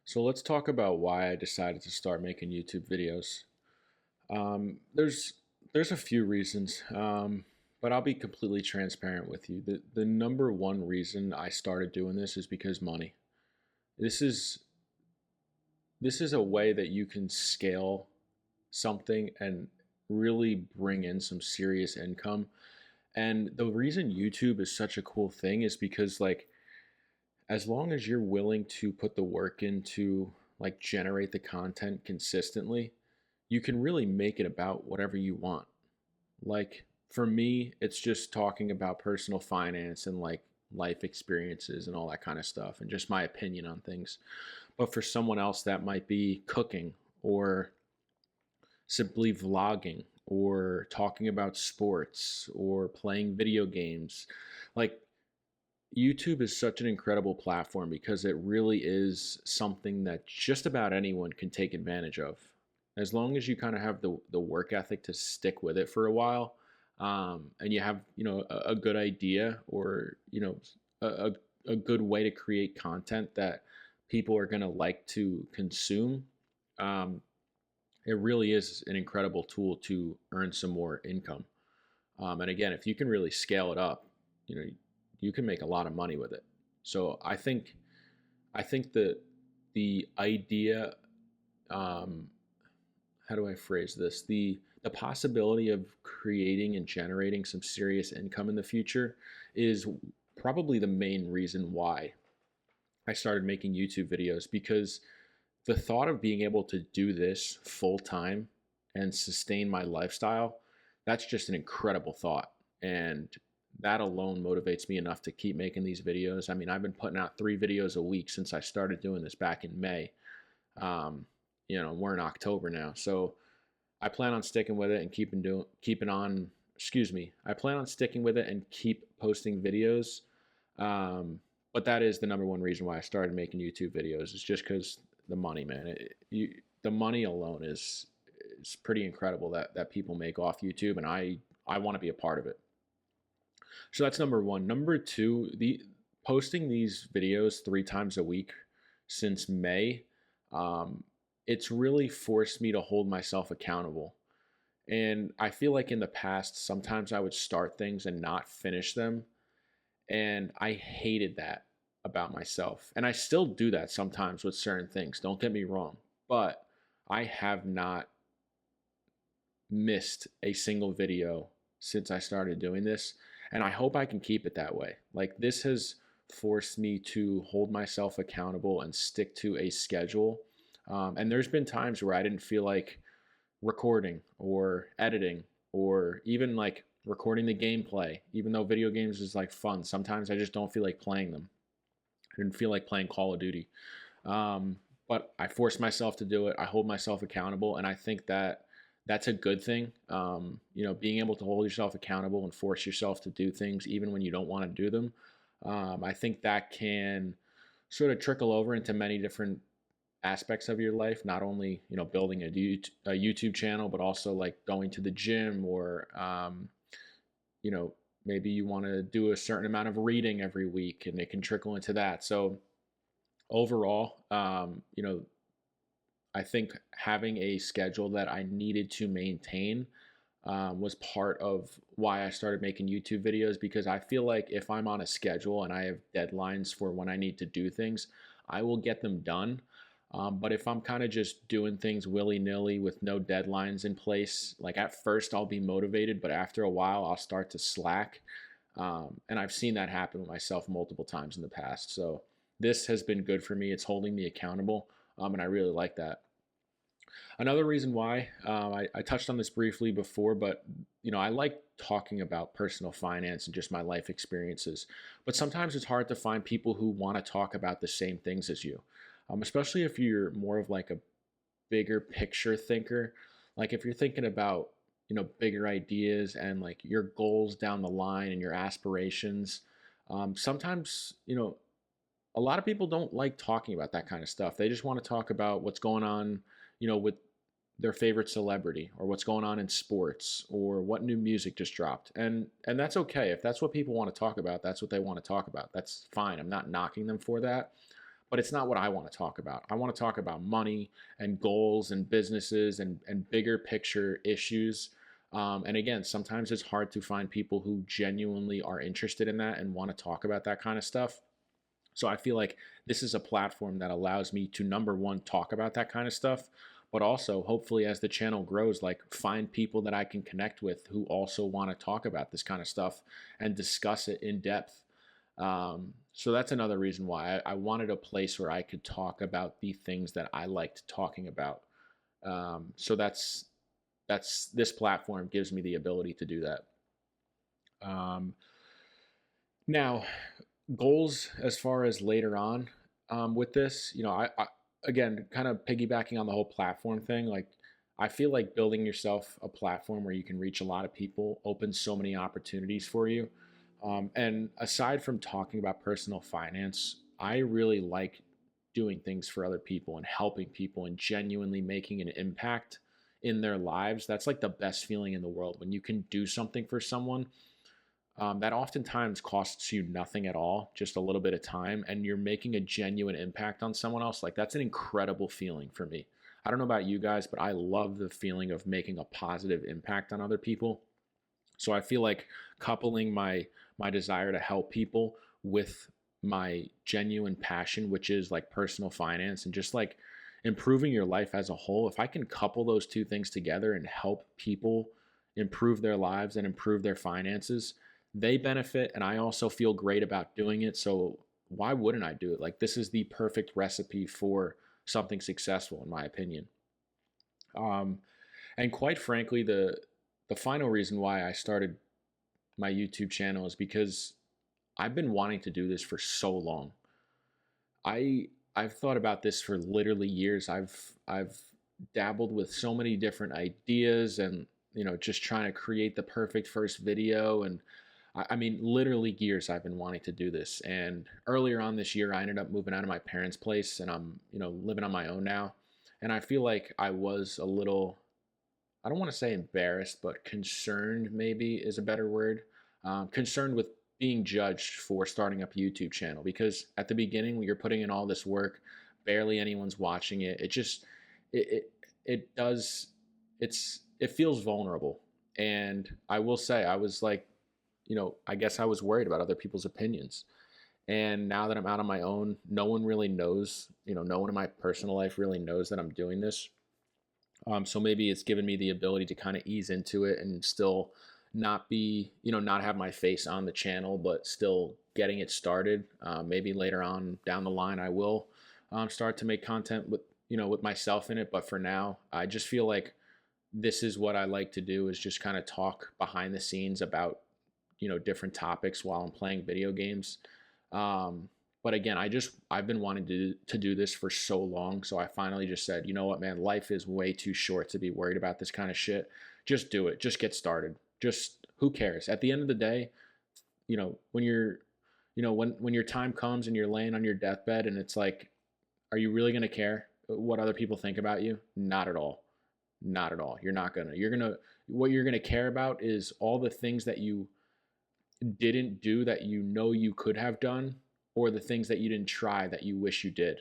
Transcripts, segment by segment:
So let's talk about why I decided to start making YouTube videos. There's a few reasons, but I'll be completely transparent with you. The number one reason I started doing this is because money. This is this is a way that you can scale something and really bring in some serious income. And the reason YouTube is such a cool thing is because as long as you're willing to put the work into generate the content consistently, you can really make it about whatever you want. Like for me, it's just talking about personal finance and life experiences and all that kind of stuff and just my opinion on things. But for someone else, that might be cooking or simply vlogging or talking about sports or playing video games. Like YouTube is such an incredible platform because it really is something that just about anyone can take advantage of. As long as you kind of have the work ethic to stick with it for a while, and you have a good idea or a good way to create content that people are going to like to consume. um, it really is an incredible tool to earn some more income. And again, if you can really scale it up, you know, you can make a lot of money with it. So I think that the idea, um, how do I phrase this? The possibility of creating and generating some serious income in the future is probably the main reason why I started making YouTube videos, because the thought of being able to do this full time and sustain my lifestyle, that's just an incredible thought. And that alone motivates me enough to keep making these videos. I mean, I've been putting out 3 videos a week since I started doing this back in May. Um, we're in October now. So I plan on sticking with it and keeping on, excuse me. I plan on sticking with it and keep posting videos. Um, but that is the number one reason why I started making YouTube videos. It's just because the money, man. The money alone is pretty incredible that people make off YouTube, and I want to be a part of it. So that's number one. Number two, the posting these videos 3 times a week since May, um, it's really forced me to hold myself accountable. And I feel like in the past, sometimes I would start things and not finish them, and I hated that about myself. And I still do that sometimes with certain things. Don't get me wrong, but I have not missed a single video since I started doing this. And I hope I can keep it that way. Like, this has forced me to hold myself accountable and stick to a schedule. And there's been times where I didn't feel like recording or editing or even like recording the gameplay, even though video games is like fun. Sometimes I just don't feel like playing them. I didn't feel like playing Call of Duty. Um, but I force myself to do it. I hold myself accountable, and I think that that's a good thing. Being able to hold yourself accountable and force yourself to do things even when you don't want to do them. I think that can sort of trickle over into many different aspects of your life, not only building a YouTube channel, but also like going to the gym, or you know maybe you want to do a certain amount of reading every week, and it can trickle into that. So overall, I think having a schedule that I needed to maintain was part of why I started making YouTube videos, because I feel like if I'm on a schedule and I have deadlines for when I need to do things, I will get them done. But if I'm kind of just doing things willy nilly with no deadlines in place, like at first I'll be motivated, but after a while I'll start to slack. And I've seen that happen with myself multiple times in the past. So this has been good for me. It's holding me accountable. And I really like that. Another reason why, I touched on this briefly before, but I like talking about personal finance and just my life experiences. But sometimes it's hard to find people who want to talk about the same things as you, especially if you're more of like a bigger picture thinker. Like if you're thinking about bigger ideas and like your goals down the line and your aspirations. Sometimes a lot of people don't like talking about that kind of stuff. They just want to talk about what's going on, with their favorite celebrity, or what's going on in sports, or what new music just dropped. And that's okay. If that's what people want to talk about, that's what they want to talk about. That's fine. I'm not knocking them for that. but it's not what I want to talk about. I want to talk about money and goals and businesses and bigger picture issues. And again, sometimes it's hard to find people who genuinely are interested in that and want to talk about that kind of stuff. So I feel like this is a platform that allows me to, number one, talk about that kind of stuff, but also hopefully as the channel grows, like find people that I can connect with who also want to talk about this kind of stuff and discuss it in depth. So that's another reason why I wanted a place where I could talk about the things that I liked talking about. So that's this platform gives me the ability to do that. Um, Now, goals as far as later on with this, I again kind of piggybacking on the whole platform thing. Like, I feel like building yourself a platform where you can reach a lot of people opens so many opportunities for you. And aside from talking about personal finance, I really like doing things for other people and helping people and genuinely making an impact in their lives. That's like the best feeling in the world when you can do something for someone that oftentimes costs you nothing at all, just a little bit of time, and you're making a genuine impact on someone else. Like, that's an incredible feeling for me. I don't know about you guys, but I love the feeling of making a positive impact on other people. So I feel like coupling my desire to help people with my genuine passion, which is like personal finance and just like improving your life as a whole, if I can couple those two things together and help people improve their lives and improve their finances, they benefit and I also feel great about doing it. So why wouldn't I do it? Like, this is the perfect recipe for something successful in my opinion. Um, and quite frankly, the final reason why I started my YouTube channel is because I've been wanting to do this for so long. I've thought about this for literally years. I've dabbled with so many different ideas and just trying to create the perfect first video. And I mean, literally years I've been wanting to do this. And earlier on this year, I ended up moving out of my parents' place and I'm living on my own now. And I feel like I was a little, I don't want to say embarrassed, but concerned maybe is a better word. Concerned with being judged for starting up a YouTube channel because at the beginning when you're putting in all this work, barely anyone's watching it. It just it does it feels vulnerable. And I will say I was like, I guess I was worried about other people's opinions. And now that I'm out on my own, no one really knows, no one in my personal life really knows that I'm doing this. So maybe it's given me the ability to kind of ease into it and still not be, not have my face on the channel, but still getting it started. Maybe later on down the line, I will start to make content with, with myself in it. But for now, I just feel like this is what I like to do is just kind of talk behind the scenes about, different topics while I'm playing video games. But again, I've been wanting to do this for so long. So I finally just said, you know what, man, life is way too short to be worried about this kind of shit. Just do it. Just get started. Just who cares? At the end of the day, when you're, when your time comes and you're laying on your deathbed and it's like, are you really going to care what other people think about you? Not at all. Not at all. You're not gonna. What you're gonna care about is all the things that you didn't do that you could have done, or the things that you didn't try that you wish you did.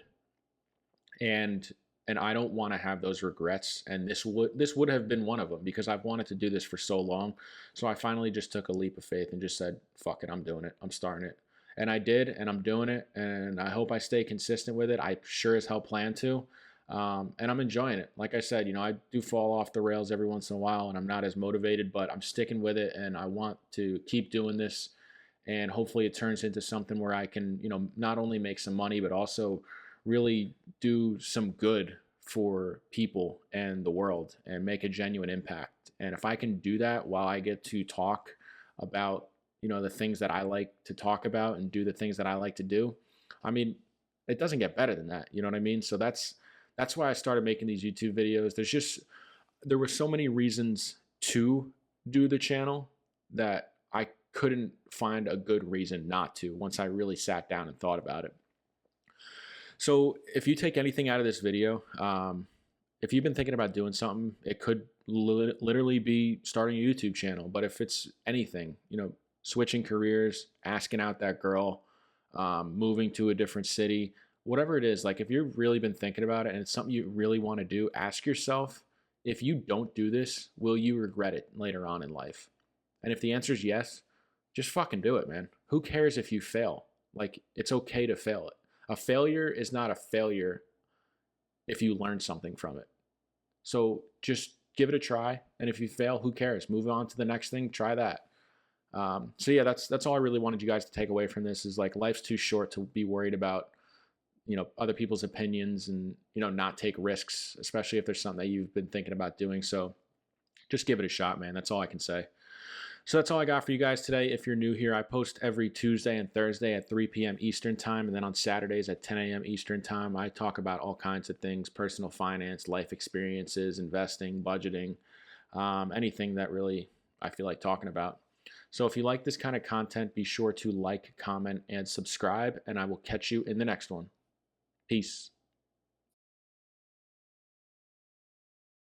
And I don't want to have those regrets. And this would have been one of them because I've wanted to do this for so long. So I finally just took a leap of faith and just said, "Fuck it, I'm doing it. I'm starting it." And I did, and I'm doing it. And I hope I stay consistent with it. I sure as hell plan to. And I'm enjoying it. Like I said, I do fall off the rails every once in a while and I'm not as motivated, but I'm sticking with it and I want to keep doing this. And hopefully it turns into something where I can, not only make some money, but also really do some good for people and the world and make a genuine impact. And if I can do that while I get to talk about, the things that I like to talk about and do the things that I like to do, I mean, it doesn't get better than that. You know what I mean? So that's why I started making these YouTube videos. There were so many reasons to do the channel that I couldn't find a good reason not to once I really sat down and thought about it. So if you take anything out of this video, if you've been thinking about doing something, it could literally be starting a YouTube channel. But if it's anything, switching careers, asking out that girl, moving to a different city, whatever it is, like if you've really been thinking about it and it's something you really want to do, ask yourself, if you don't do this, will you regret it later on in life? And if the answer is yes, just fucking do it, man. Who cares if you fail? Like, it's okay to fail it. A failure is not a failure if you learn something from it. So just give it a try. And if you fail, who cares? Move on to the next thing, try that. So yeah, that's all I really wanted you guys to take away from this is like life's too short to be worried about, other people's opinions and, not take risks, especially if there's something that you've been thinking about doing. So just give it a shot, man. That's all I can say. So that's all I got for you guys today. If you're new here, I post every Tuesday and Thursday at 3 p.m. Eastern time. And then on Saturdays at 10 a.m. Eastern time, I talk about all kinds of things, personal finance, life experiences, investing, budgeting, anything that really I feel like talking about. So if you like this kind of content, be sure to like, comment, and subscribe, and I will catch you in the next one. Peace.